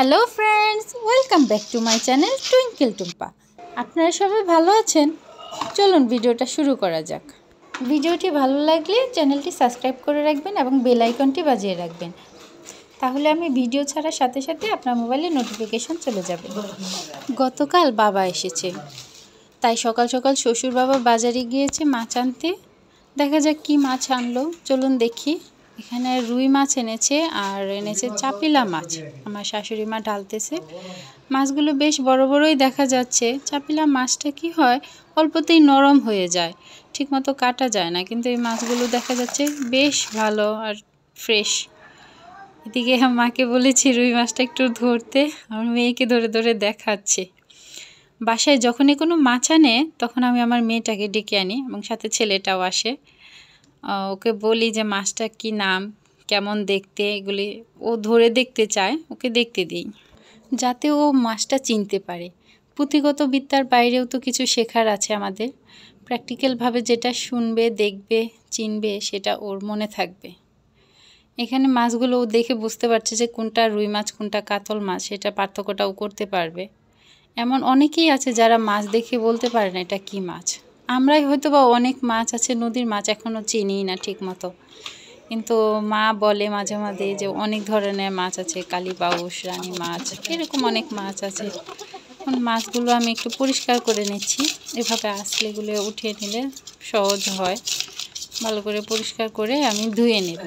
Hello friends, welcome back to my channel twinkle Tumpa. আপনারা সবাই ভালো আছেন? চলুন ভিডিওটা শুরু করা যাক। ভিডিওটি ভালো লাগলে চ্যানেলটি সাবস্ক্রাইব করে রাখবেন এবং বেল আইকনটি বাজিয়ে রাখবেন, তাহলে আমি ভিডিও ছাড়ার সাথে সাথে আপনার মোবাইলে নোটিফিকেশন চলে যাবে। গতকাল বাবা এসেছে, তাই সকাল সকাল শ্বশুর বাবা বাজারে গিয়েছে মাছ আনতে। দেখা যাক কি মাছ আনলো, চলুন দেখি। এখানে রুই মাছ এনেছে আর এনেছে চাপিলা মাছ। আমার শাশুড়ি মা ঢালতেছে। মাছগুলো বেশ বড় বড়ই দেখা যাচ্ছে। চাপিলা মাছটা কি হয়, অল্পতেই নরম হয়ে যায়, ঠিকমতো কাটা যায় না, কিন্তু এই মাছগুলো দেখা যাচ্ছে বেশ ভালো আর ফ্রেশ। এদিকে মাকে বলেছি রুই মাছটা একটু ধরতে, আমার মেয়েকে ধরে ধরে দেখাচ্ছে। বাসায় যখনই কোনো মাছ আনে তখন আমি আমার মেয়েটাকে ডেকে আনি এবং সাথে ছেলেটাও আসে। ওকে বলি যে মাছটা কি নাম, কেমন দেখতে, এগুলি ও ধরে দেখতে চায়, ওকে দেখতে দিই যাতে ও মাছটা চিনতে পারে। পুঁথিগত বিদ্যার বাইরেও তো কিছু শেখার আছে আমাদের। প্র্যাকটিক্যালভাবে যেটা শুনবে, দেখবে, চিনবে, সেটা ওর মনে থাকবে। এখানে মাছগুলো ও দেখে বুঝতে পারছে যে কোনটা রুই মাছ কোনটা কাতল মাছ, সেটা পার্থক্যটাও করতে পারবে। এমন অনেকেই আছে যারা মাছ দেখে বলতে পারে না এটা কী মাছ। আমরাই হয়তো বা অনেক মাছ আছে, নদীর মাছ এখনও চিনি না ঠিক মতো, কিন্তু মা বলে মাঝে মাঝে যে অনেক ধরনের মাছ আছে, কালীবাউস, রানী মাছ, এরকম অনেক মাছ আছে। এখন মাছগুলো আমি একটু পরিষ্কার করে নিচ্ছি, এভাবে আসলেগুলো উঠিয়ে নিলে সহজ হয়। ভালো করে পরিষ্কার করে আমি ধুয়ে নেব।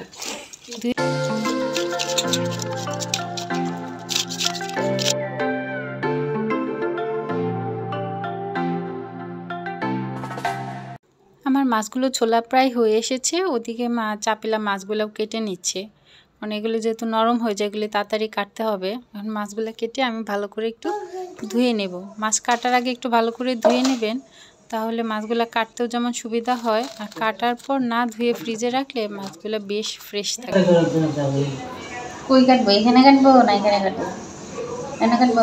আমার মাছগুলো ছোলা প্রায় হয়ে এসেছে। ওদিকে চাপিলা মাছগুলোও কেটে নিচ্ছে, মানে এগুলো যেহেতু নরম হয়ে যায় এগুলি তাড়াতাড়ি কাটতে হবে। এখন মাছগুলো কেটে আমি ভালো করে একটু ধুয়ে নেব। মাছ কাটার আগে একটু ভালো করে ধুয়ে নেবেন, তাহলে মাছগুলো কাটতেও যেমন সুবিধা হয়, আর কাটার পর না ধুয়ে ফ্রিজে রাখলে মাছগুলো বেশ ফ্রেশ থাকে। কই কাটবো? এখানে কাটবো না এখানে কাটবো? এখানে কাটবো।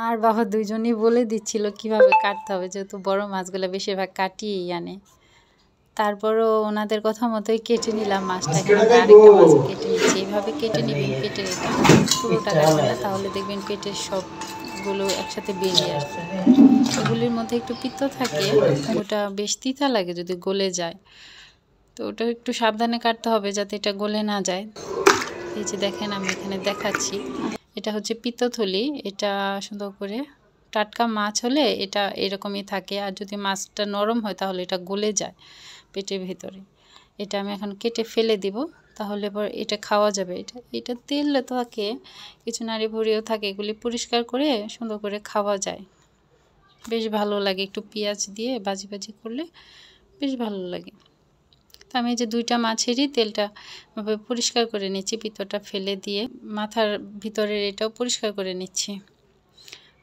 আর বাবা দুইজনই বলে দিচ্ছিল কিভাবে কাটতে হবে, যেহেতু বড় মাছগুলো বেশিরভাগ কাটিয়েই আনে। তারপরও ওনাদের কথা মতোই কেটে নিলাম মাছটা। এখানে আমি আরেকটা মাছ কেটে নিচ্ছি। এইভাবে কেটে নেবেন, পেটের এটা পুরোটা কাটবেন না, তাহলে দেখবেন পেটের সবগুলো একসাথে বেরিয়ে আসবে। এগুলির মধ্যে একটু পিত্ত থাকে, ওটা বেশ তিতা লাগে যদি গলে যায়, তো ওটা একটু সাবধানে কাটতে হবে যাতে এটা গলে না যায়। এই যে দেখেন আমি এখানে দেখাচ্ছি, এটা হচ্ছে পিত্তথলি। এটা সুন্দর করে টাটকা মাছ হলে এটা এরকমই থাকে, আর যদি মাছটা নরম হয় তাহলে এটা গলে যায় পেটের ভিতরে। এটা আমি এখন কেটে ফেলে দিব, তাহলে পর এটা খাওয়া যাবে। এটা তেল থাকে, কিছু নাড়ি ভুড়িও থাকে, এগুলি পরিষ্কার করে সুন্দর করে খাওয়া যায়, বেশ ভালো লাগে। একটু পেঁয়াজ দিয়ে ভাজি ভাজি করলে বেশ ভালো লাগে। তো আমি যে দুইটা মাছেরই তেলটা পরিষ্কার করে নিচ্ছি, পিত্তটা ফেলে দিয়ে মাথার ভিতরের এটাও পরিষ্কার করে নিচ্ছি।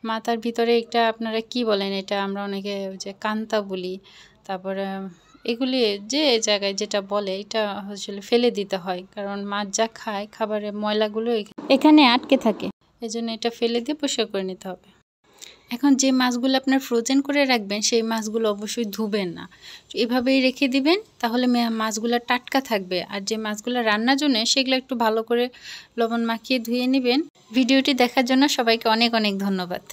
মাথার ভিতরে এটা আপনারা কি বলেন, এটা আমরা অনেকে যে কান্তা বলি, তারপরে এগুলি যে জায়গায় যেটা বলে এটা আসলে ফেলে দিতে হয়, কারণ মাছ যা খায় খাবারের ময়লাগুলো এখানে আটকে থাকে, এজন্য এটা ফেলে দিয়ে পরিষ্কার করে নিতে হবে। এখন যে মাছগুলো আপনার ফ্রোজেন করে রাখবেন সেই মাছগুলো অবশ্যই ধুবেন না, এভাবেই রেখে দিবেন, তাহলে মাছগুলো টাটকা থাকবে। আর যে মাছগুলো রান্নার জন্য সেগুলো একটু ভালো করে লবণ মাখিয়ে ধুয়ে নেবেন। ভিডিওটি দেখার জন্য সবাইকে অনেক অনেক ধন্যবাদ।